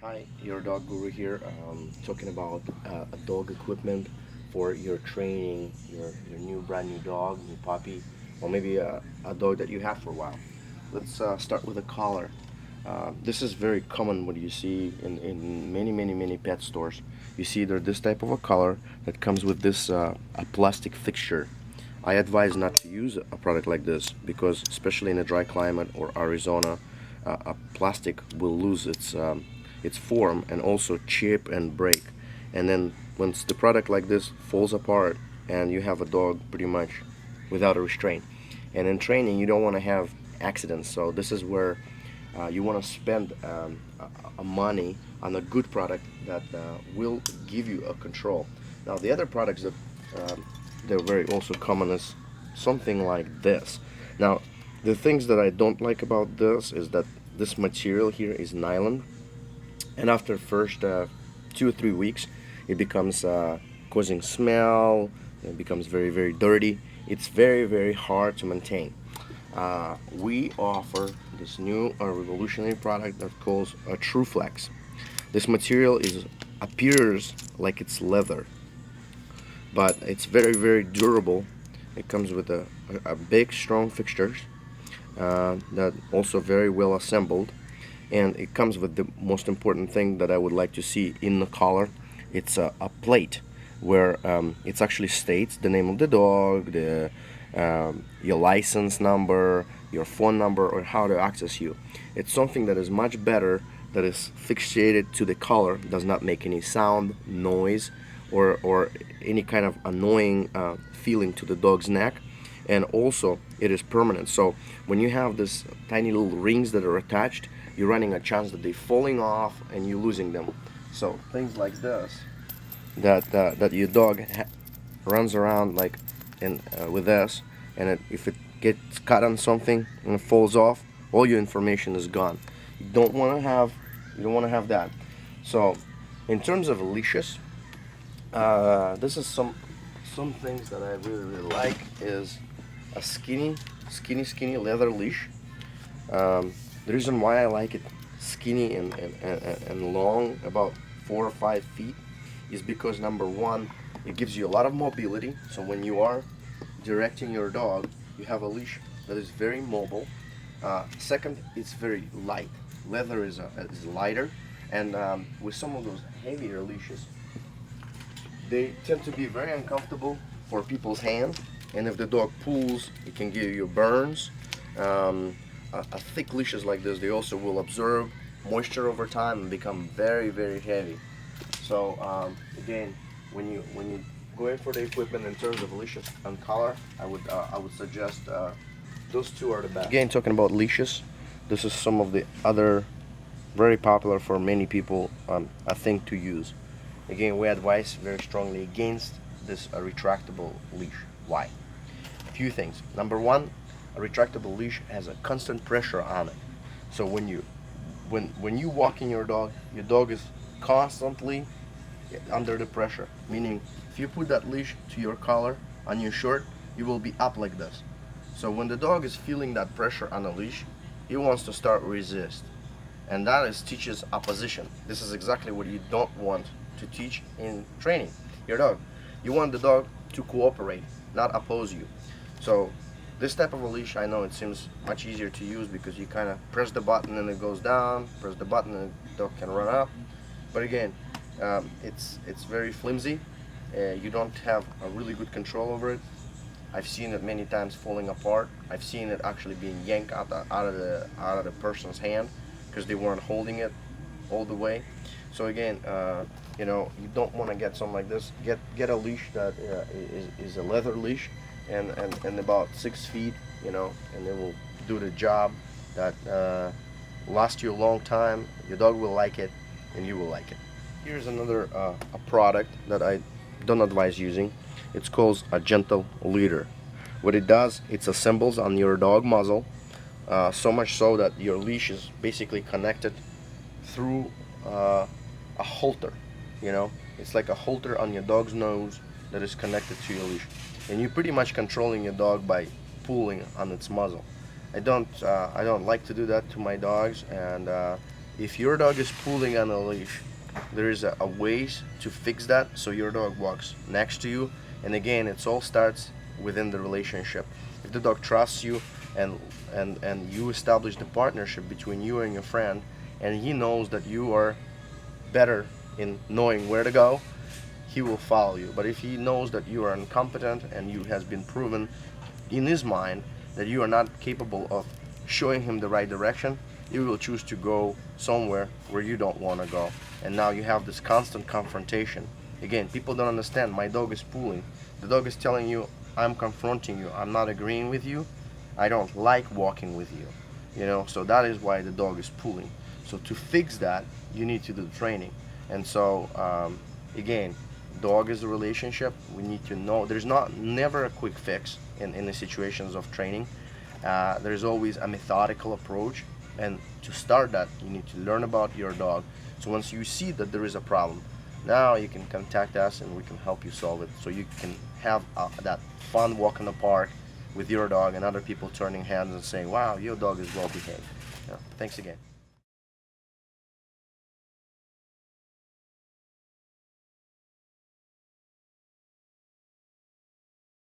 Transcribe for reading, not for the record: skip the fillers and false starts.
Hi, your dog guru here. Talking about a dog equipment for your training, your new brand new dog, new puppy, or maybe a dog that you have for a while. Let's start with a collar. This is very common what you see in many pet stores. You see there this type of a collar that comes with this a plastic fixture. I advise not to use a product like this because especially in a dry climate or Arizona, a plastic will lose its form and also chip and break. And then once the product like this falls apart and you have a dog pretty much without a restraint. And in training, you don't want to have accidents. So this is where you want to spend a money on a good product that will give you a control. Now the other products that they're very also common is something like this. Now the things that I don't like about this is that this material here is nylon, and after first 2 or 3 weeks it becomes causing smell. It becomes very dirty. It's very hard to maintain. We offer this new revolutionary product that calls a True Flex. This material is appears like it's leather, but it's very durable. It comes with a big strong fixtures that also very well assembled, and it comes with the most important thing that I would like to see in the collar. It's a plate where it actually states the name of the dog, the your license number, your phone number, or how to access you. It's something that is much better, that is fixated to the collar, does not make any sound, noise, or any kind of annoying feeling to the dog's neck. And also it is permanent, so when you have this tiny little rings that are attached, you're running a chance that they're falling off and you're losing them. So things like this, that your dog runs around like in with this, and if it gets caught on something and it falls off, all your information is gone. You don't want to have that. So in terms of leashes, this is some things that I really like is a skinny leather leash. The reason why I like it skinny and long, about 4 or 5 feet, is because number one, it gives you a lot of mobility. So when you are directing your dog, you have a leash that is very mobile. Second, it's very light. Leather is lighter, and with some of those heavier leashes, they tend to be very uncomfortable for people's hands, and if the dog pulls, it can give you burns. A thick leashes like this, they also will absorb moisture over time and become very heavy. So again, when you go in for the equipment in terms of leashes and collar, I would suggest those two are the best. Again, talking about leashes, this is some of the other very popular for many people a thing to use. Again, we advise very strongly against this retractable leash. Why? A few things. Number one, a retractable leash has a constant pressure on it. So when you walking your dog is constantly under the pressure. Meaning, if you put that leash to your collar on your shirt, you will be up like this. So when the dog is feeling that pressure on the leash, he wants to start resist, and that is teaches opposition. This is exactly what you don't want to teach in training your dog. You want the dog to cooperate, not oppose you. So this type of a leash, I know it seems much easier to use because you kind of press the button and it goes down, press the button and the dog can run up. But again, it's very flimsy. You don't have a really good control over it. I've seen it many times falling apart. I've seen it actually being yanked out of the person's hand because they weren't holding it all the way. So again, you don't want to get something like this. Get a leash that is a leather leash and about 6 feet, and it will do the job that last you a long time. Your dog will like it, and you will like it. Here's another a product that I don't advise using. It's called a gentle leader. What it does, it assembles on your dog muzzle, so much so that your leash is basically connected through a halter. It's like a halter on your dog's nose that is connected to your leash, and you're pretty much controlling your dog by pulling on its muzzle. I don't like to do that to my dogs, and If your dog is pulling on a leash, there is a ways to fix that so your dog walks next to you. And again, it all starts within the relationship. If the dog trusts you, and you establish the partnership between you and your friend, and he knows that you are better in knowing where to go, he will follow you. But if he knows that you are incompetent and you has been proven in his mind that you are not capable of showing him the right direction, he will choose to go somewhere where you don't want to go. And now you have this constant confrontation. Again, people don't understand. My dog is pulling. The dog is telling you, I'm confronting you. I'm not agreeing with you. I don't like walking with you. So that is why the dog is pulling. So to fix that, you need to do the training. And so, again, dog is a relationship. We need to know there's never a quick fix in the situations of training. There's always a methodical approach, and to start that, you need to learn about your dog. So once you see that there is a problem, now you can contact us and we can help you solve it, so you can have that fun walk in the park with your dog and other people turning heads and saying, wow, your dog is well behaved. Thanks again.